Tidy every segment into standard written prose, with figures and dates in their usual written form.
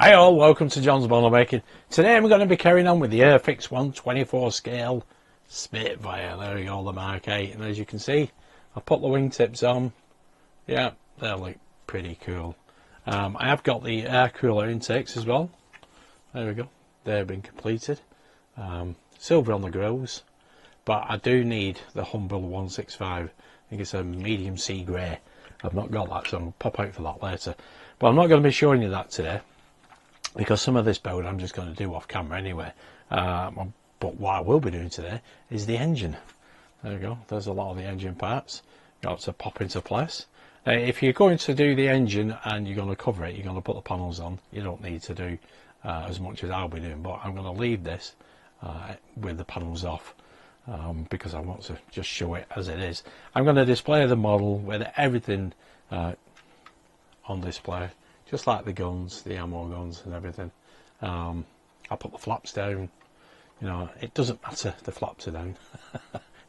Hi all, welcome to John's Model Making. Today I'm going to be carrying on with the Airfix 1/24 scale Spitfire. There we go, the Mark VIII. And as you can see, I put the wingtips on. Yeah, they look pretty cool. I have got the air cooler intakes as well. There we go, they've been completed. Silver on the grills, but I do need the Humble 165. I think it's a medium sea grey. I've not got that, so I'll pop out for that later. But I'm not going to be showing you that today, because some of this build I'm just going to do off camera anyway. But what I will be doing today is the engine. There we go, there's a lot of the engine parts got to pop into place. If you're going to do the engine and you're going to cover it, you're going to put the panels on, you don't need to do as much as I'll be doing, but I'm going to leave this with the panels off, because I want to just show it as it is. I'm going to display the model with everything on display, just like the guns, the ammo guns and everything. I'll put the flaps down. You know, it doesn't matter, the flaps are down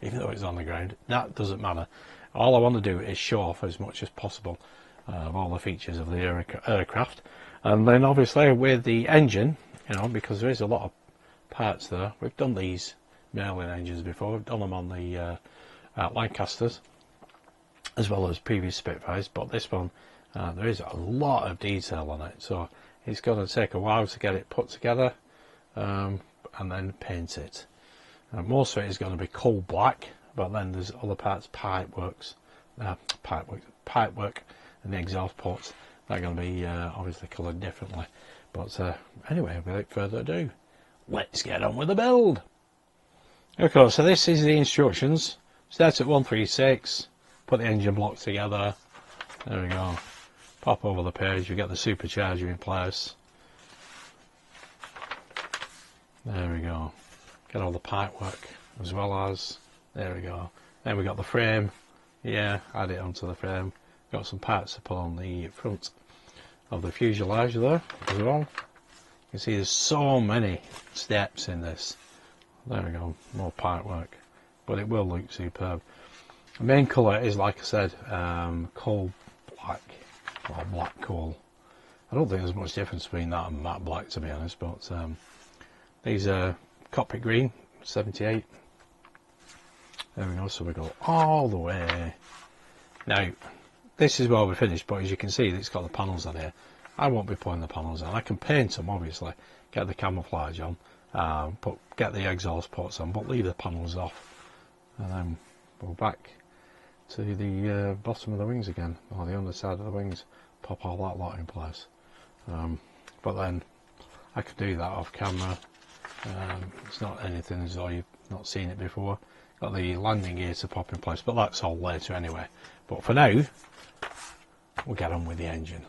even though it's on the ground, that doesn't matter. All I want to do is show off as much as possible of all the features of the aircraft. And then obviously with the engine, you know, because there is a lot of parts there. We've done these Merlin engines before, we've done them on the Lancasters as well as previous Spitfires, but this one there is a lot of detail on it, so it's going to take a while to get it put together and then paint it. Most of it is going to be coal black, but then there's other parts, pipework and the exhaust ports, they're going to be obviously coloured differently. But anyway, without further ado, let's get on with the build. Okay, so this is the instructions. Start at 136, put the engine block together. There we go. Pop over the page, you get the supercharger in place. There we go. Get all the pipework as well as, there we go. Then we got the frame. Yeah, add it onto the frame. Got some parts to put on the front of the fuselage there as well. You can see there's so many steps in this. There we go, more pipework, but it will look superb. The main colour is, like I said, coal black, or black coal. I don't think there's much difference between that and matte black, to be honest, but these are cockpit green, 78. There we go, so we go all the way. Now, this is where we finished, but as you can see, it's got the panels on here. I won't be putting the panels on. I can paint them, obviously, get the camouflage on, get the exhaust ports on, but leave the panels off. And then we'll back to the bottom of the wings again, or the underside of the wings, pop all that lot in place. But then I could do that off camera. It's not anything as though you've not seen it before. Got the landing gear to pop in place, but that's all later anyway. But for now, we'll get on with the engine.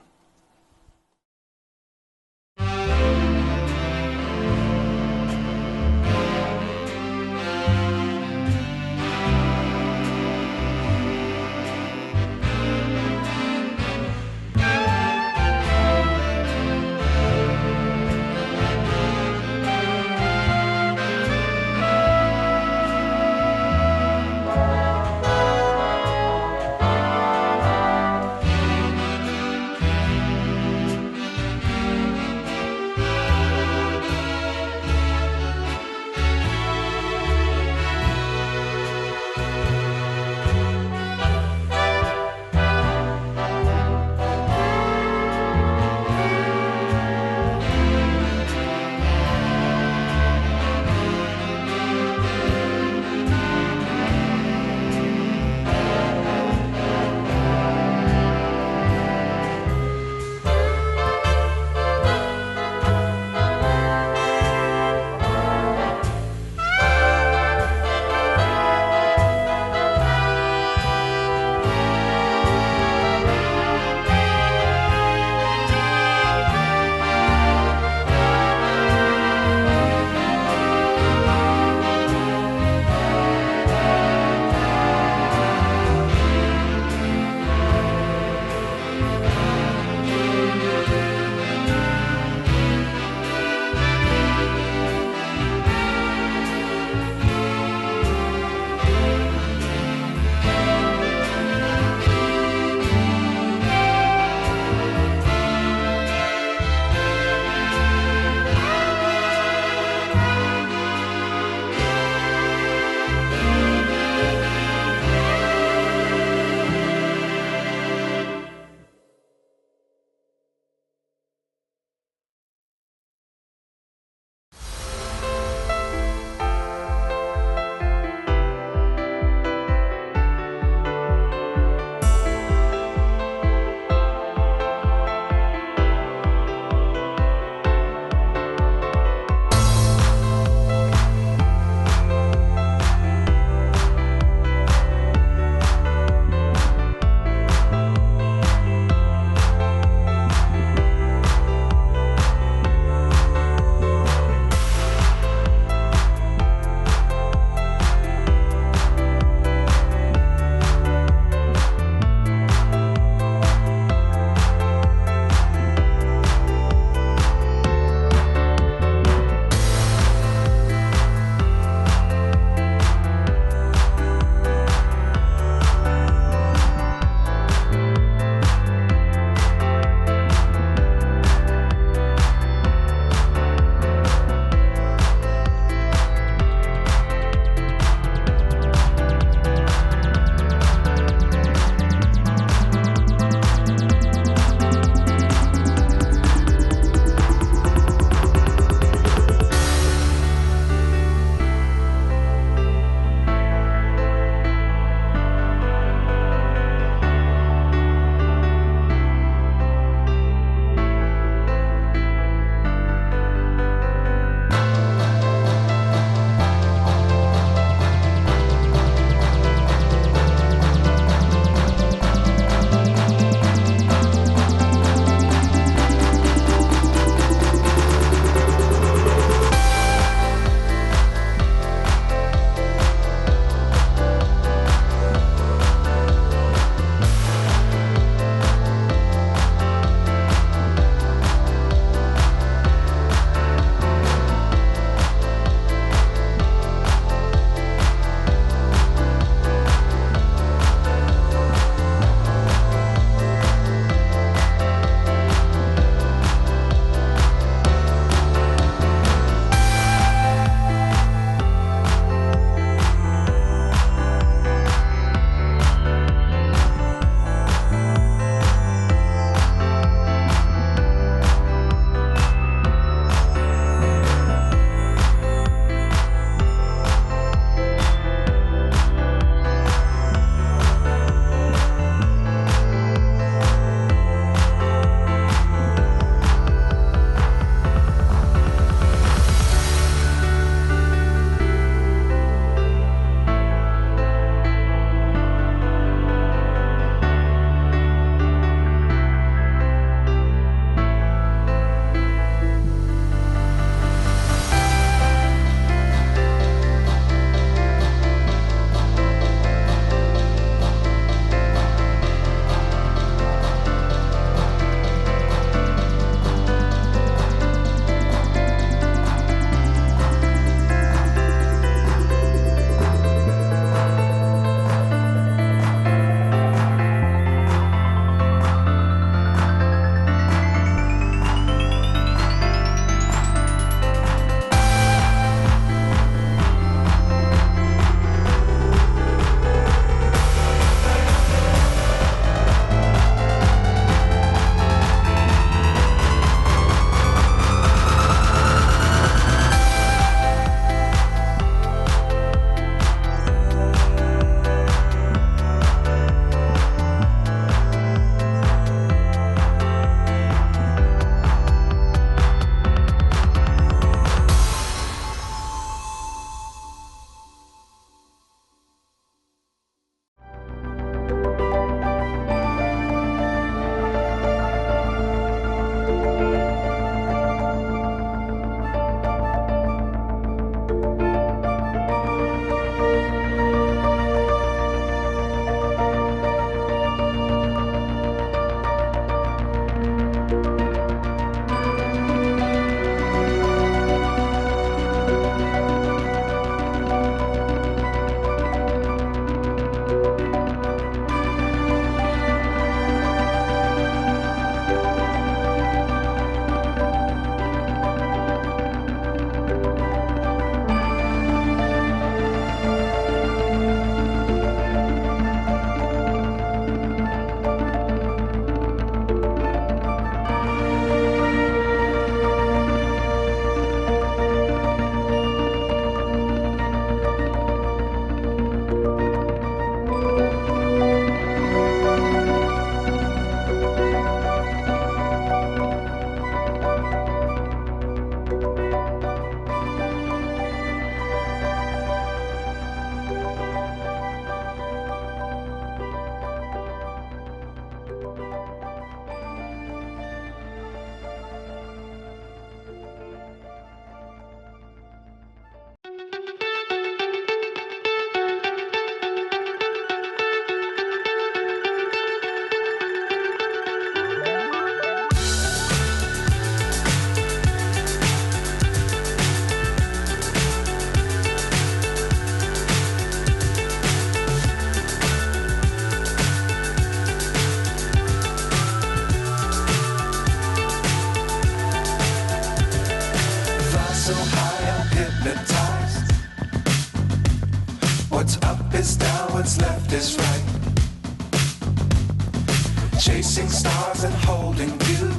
chasing stars and holding you.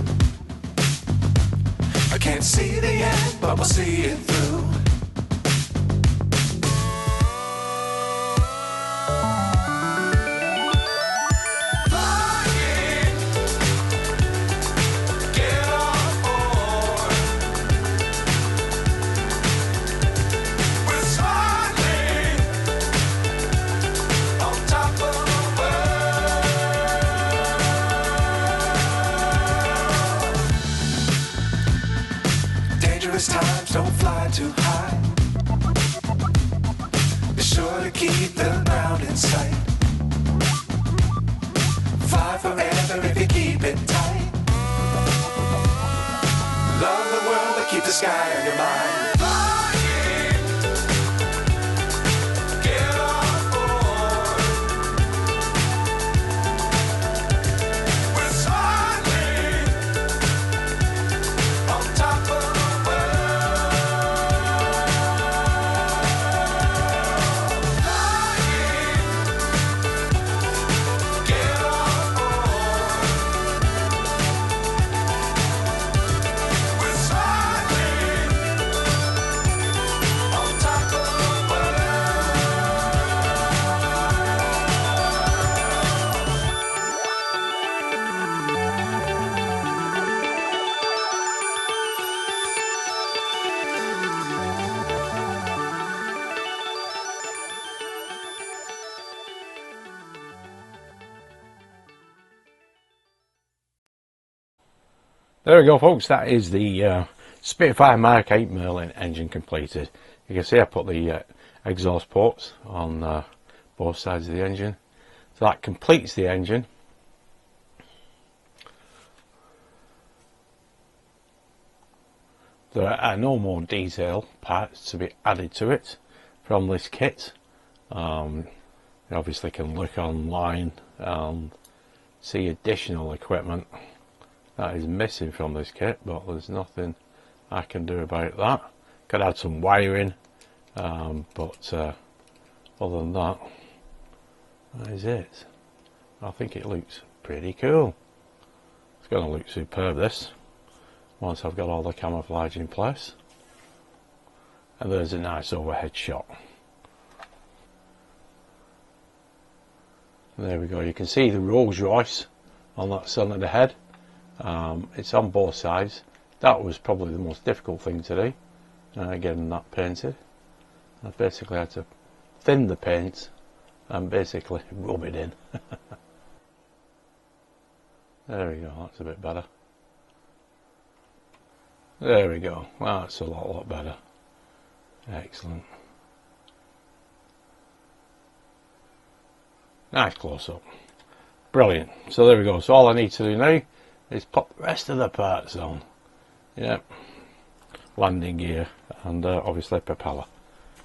I can't see the end, but we'll see it through. Flying, get on board. We're smiling on top of the world. Dangerous times, don't fly too high. Be sure to keep the ground in sight. Fly forever if you keep it tight. Love the world, but keep the sky on your mind. Flying, get on board. We're smiling on top of the world. Flying, get on board. We're smiling on top of the world. There we go, folks. That is the Spitfire Mk VIII Merlin engine completed. You can see I put the exhaust ports on both sides of the engine. So that completes the engine. There are no more detail parts to be added to it from this kit. You obviously can look online and see additional equipment that is missing from this kit, but there's nothing I can do about that. Could add some wiring, but other than that, that is it. I think it looks pretty cool. It's going to look superb, this, once I've got all the camouflage in place. And there's a nice overhead shot. There we go. You can see the Rolls Royce on that cylinder of the head. It's on both sides. That was probably the most difficult thing to do, getting that painted. I basically had to thin the paint and basically rub it in. There we go, that's a bit better. There we go, that's a lot better. Excellent. Nice close up. Brilliant. So there we go. So all I need to do now is pop the rest of the parts on. Yep. Landing gear and obviously propeller.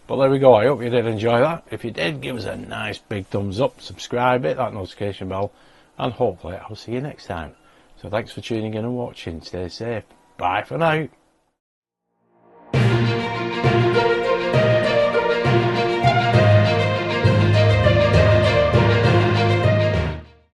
But there we go. I hope you did enjoy that. If you did, give us a nice big thumbs up, subscribe, hit that notification bell, and hopefully I'll see you next time. So thanks for tuning in and watching. Stay safe. Bye for now.